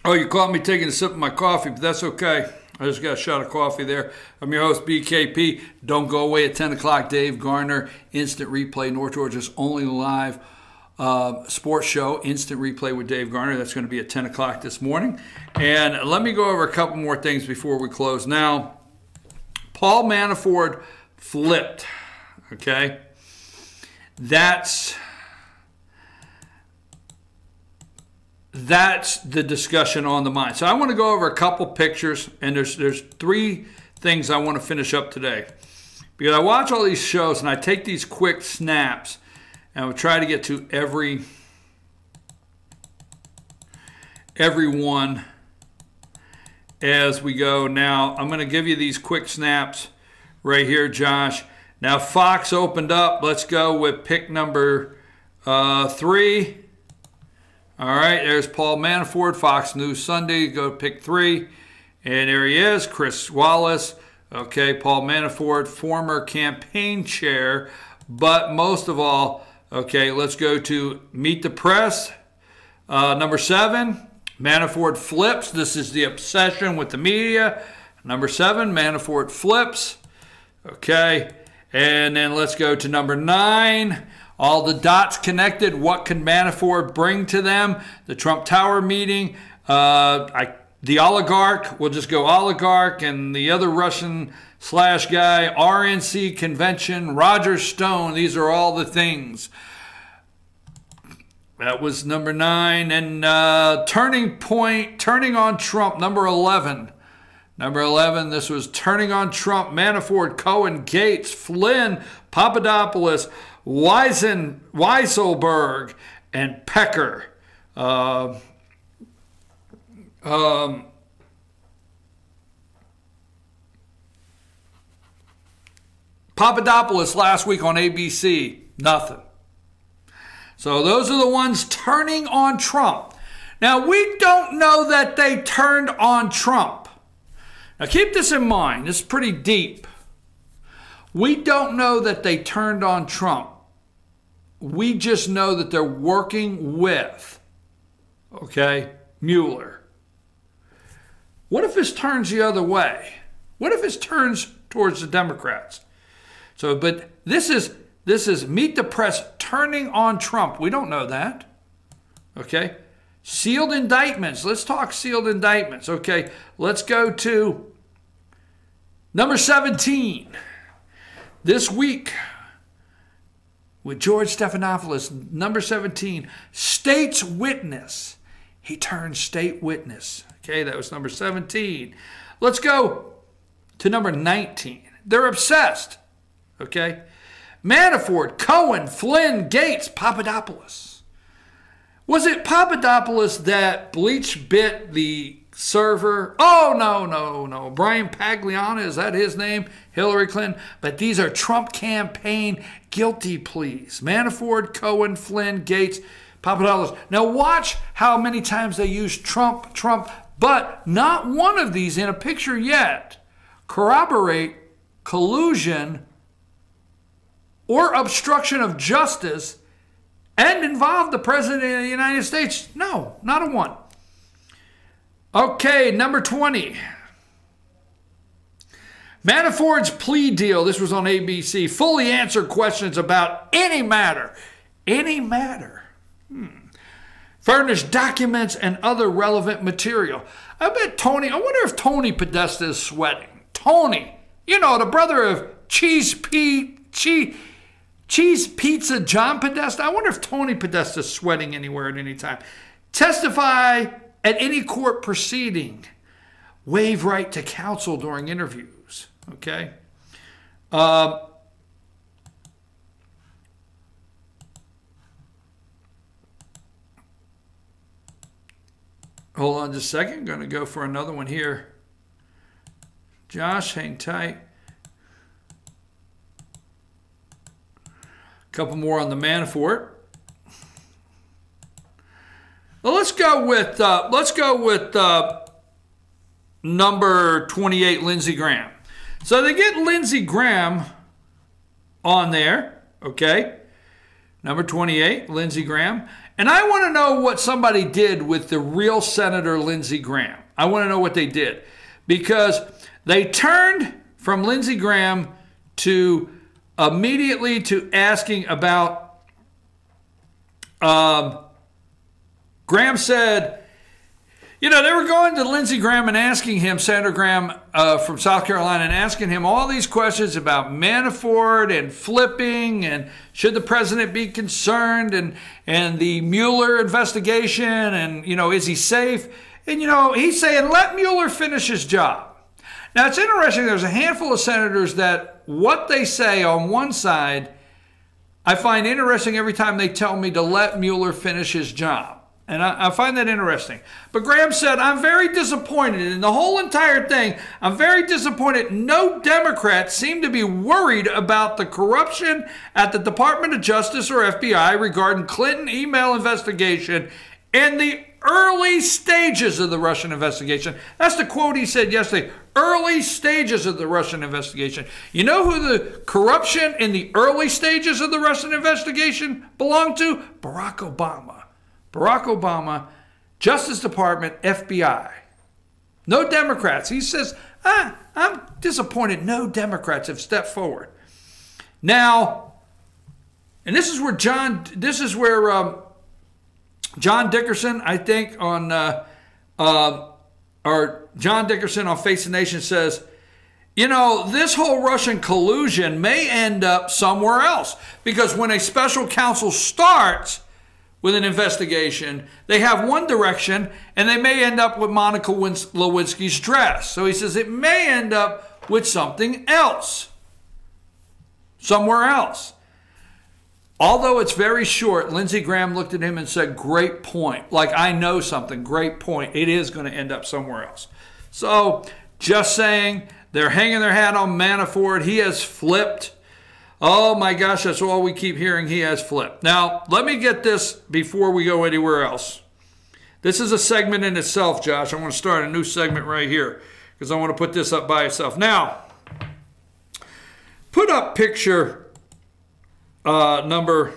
Oh, you caught me taking a sip of my coffee, but that's okay. I just got a shot of coffee there. I'm your host, BKP. Don't go away at 10 o'clock. Dave Garner, Instant Replay, North Georgia's only live sports show, Instant Replay with Dave Garner. That's going to be at 10 o'clock this morning. And let me go over a couple more things before we close. Now, Paul Manafort flipped, okay? That's the discussion on the mind. So I want to go over a couple pictures, and there's three things I want to finish up today. Because I watch all these shows, and I take these quick snaps, and I will try to get to every one as we go. Now, I'm going to give you these quick snaps right here, Josh. Now, Fox opened up. Let's go with pick number 3. All right, there's Paul Manafort, Fox News Sunday. Go to pick 3. And there he is, Chris Wallace. Okay, Paul Manafort, former campaign chair. But most of all, okay, let's go to Meet the Press. Number 7, Manafort flips. This is the obsession with the media. Number 7, Manafort flips. Okay, and then let's go to number 9. All the dots connected. What can Manafort bring to them? The Trump Tower meeting. The oligarch. We'll just go oligarch. And the other Russian slash guy. RNC convention. Roger Stone. These are all the things. That was number 9. And turning point. Turning on Trump. Number 11. Number 11. This was turning on Trump. Manafort, Cohen, Gates, Flynn, Papadopoulos, Weisselberg, and Pecker. Papadopoulos last week on ABC, nothing. So those are the ones turning on Trump. Now, we don't know that they turned on Trump. Now, keep this in mind. This is pretty deep. We don't know that they turned on Trump. We just know that they're working with, okay, Mueller. What if this turns the other way? What if this turns towards the Democrats? So, but this is Meet the Press turning on Trump. We don't know that. Okay? Sealed indictments. Let's talk sealed indictments. Okay, let's go to number 17. This week, with George Stephanopoulos, number 17, state's witness. He turned state witness. Okay, that was number 17. Let's go to number 19. They're obsessed. Okay, Manafort, Cohen, Flynn, Gates, Papadopoulos. Was it Papadopoulos that bleach bit the server? Oh, no. Brian Pagliano, is that his name? Hillary Clinton. But these are Trump campaign guilty pleas. Manafort, Cohen, Flynn, Gates, Papadopoulos. Now watch how many times they use Trump, but not one of these in a picture yet corroborate collusion or obstruction of justice and involve the President of the United States. No, not a one. Okay, number 20. Manafort's plea deal, this was on ABC, fully answered questions about any matter. Any matter. Furnished documents and other relevant material. I wonder if Tony Podesta is sweating. Tony, you know, the brother of Cheese Pizza John Podesta. I wonder if Tony Podesta is sweating anywhere at any time. Testify at any court proceeding. Waive right to counsel during interviews. Okay. Hold on just a second. I'm going to go for another one here. Josh, hang tight. A couple more on the Manafort. Well, let's go with number 28, Lindsey Graham. So they get Lindsey Graham on there, okay? Number 28, Lindsey Graham. And I want to know what somebody did with the real Senator Lindsey Graham. I want to know what they did. Because they turned from Lindsey Graham to immediately to asking about, Graham said, you know, they were going to Lindsey Graham and asking him, Senator Graham from South Carolina, and asking him all these questions about Manafort and flipping and should the president be concerned and the Mueller investigation and, you know, is he safe? And, you know, he's saying, let Mueller finish his job. Now, it's interesting. There's a handful of senators that what they say on one side, I find interesting every time they tell me to let Mueller finish his job. And I find that interesting. But Graham said, I'm very disappointed in the whole entire thing. I'm very disappointed. No Democrats seem to be worried about the corruption at the Department of Justice or FBI regarding Clinton email investigation and the early stages of the Russian investigation. That's the quote he said yesterday. Early stages of the Russian investigation. You know who the corruption in the early stages of the Russian investigation belonged to? Barack Obama. Barack Obama, Justice Department, FBI. No Democrats. He says, I'm disappointed no Democrats have stepped forward. Now, and this is where John Dickerson, I think, or John Dickerson on Face the Nation says, you know, this whole Russian collusion may end up somewhere else. Because when a special counsel starts with an investigation, they have one direction, and they may end up with Monica Lewinsky's dress. So he says it may end up with something else, somewhere else. Although it's very short, Lindsey Graham looked at him and said, great point. Like, I know something, great point. It is going to end up somewhere else. So, just saying, they're hanging their hat on Manafort. He has flipped. Oh my gosh, that's all we keep hearing. He has flipped. Now, let me get this before we go anywhere else. This is a segment in itself, Josh. I want to start a new segment right here because I want to put this up by itself. Now, put up picture number